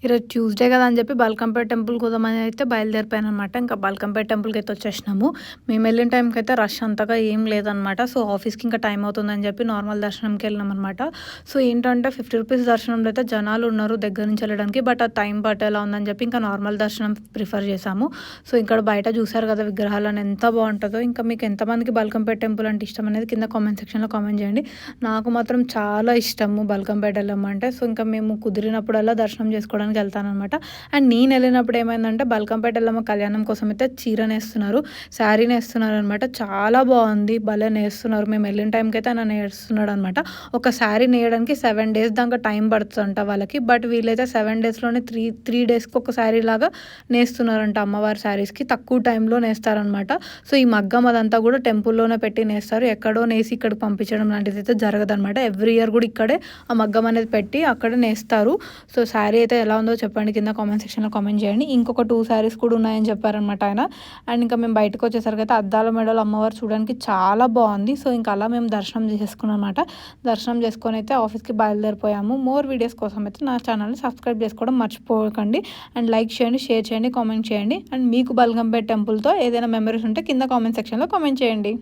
ఈరోజు ట్యూస్‌డే కదా అని చెప్పి బల్కంపేట టెంపుల్‌కి పోదామని అయితే బయలుదేరిపోయాననమాట. ఇంకా బల్కంపేట టెంపుల్‌కైతే వచ్చేసినాము. మేమెళ్ళిన టైంకైతే రష్ అంతగా ఏం లేదనమాట. సో, ఆఫీస్‌కి ఇంకా టైం అవుతుందని చెప్పి నార్మల్ దర్శనంకి వెళ్ళినామనమాట. సో, ఏంటంటే ₹50 దర్శనంలో అయితే జనాలు ఉన్నారు దగ్గర నుంచి వెళ్ళడానికి. బట్ ఆ టైం పట్టేలా ఉందని చెప్పి ఇంకా నార్మల్ దర్శనం ప్రిఫర్ చేశాము. సో, ఇక్కడ బయట చూసారు కదా విగ్రహాలను ఎంత బావుంటదో. ఇంకా మీకు ఎంతమందికి బల్కంపేట టెంపుల్ అంటే ఇష్టం అనేది కింద కామెంట్ సెక్షన్‌లో కామెంట్ చేయండి. నాకు మాత్రం చాలా ఇష్టము బల్కంపేట వెళ్ళమంటే. సో, ఇంకా మేము కుదిరినప్పుడల్లా దర్శనం చేసుకోవడానికి వెళ్తాననమాట. అండ్ నేను వెళ్ళినప్పుడు ఏమైందంటే బల్కంపేట ఎల్లమ్మ కళ్యాణం కోసం అయితే చీర నేస్తున్నారు. శారీ నేస్తున్నారనమాట. చాలా బాగుంది. భలే నేస్తున్నారు. మేము వెళ్ళిన టైంకి అయితే ఆయన నేస్తున్నాడనమాట. ఒక శారీ నేయడానికి 7 డేస్ దాకా టైం పడుతుందంట వాళ్ళకి. బట్ వీళ్ళైతే 7 డేస్‌లోనే 3 డేస్‌కి ఒక శారీ లాగా నేస్తున్నారంట అమ్మవారి శారీస్‌కి. తక్కువ టైంలో నేస్తారనమాట. సో, ఈ మగ్గం అదంతా కూడా టెంపుల్‌లోనే పెట్టి నేస్తారు. ఎక్కడో నేసి ఇక్కడికి పంపించడం లాంటిదైతే జరగదనమాట. ఎవ్రీ ఇయర్ కూడా ఇక్కడే ఆ మగ్గం అనేది పెట్టి అక్కడే నేస్తారు. సో, శారీ అయితే ఎలా ఉందో చెప్పండి కింద కామెంట్ సెక్షన్‌లో కామెంట్ చేయండి. ఇంకొక 2 శారీస్ కూడా ఉన్నాయని చెప్పారనమాట ఆయన. అండ్ ఇంకా మేము బయటకొచ్చేసరికైతే అద్దాల మెడలో అమ్మవారు చూడడానికి చాలా బాగుంది. సో, ఇంకా అలా మేము దర్శనం చేసేసుకున్నాం అనమాట. దర్శనం చేసుకొని అయితే ఆఫీస్‌కి బయలుదేరిపోయాము. మోర్ వీడియోస్ కోసం అయితే నా ఛానల్‌ని సబ్స్క్రైబ్ చేసుకోవడం మర్చిపోకండి. అండ్ లైక్ చేయండి, షేర్ చేయండి, కామెంట్ చేయండి. అండ్ మీకు బల్గంపేట్ టెంపుల్‌తో ఏదైనా మెమరీస్ ఉంటే కింద కామెంట్ సెక్షన్‌లో కామెంట్ చేయండి.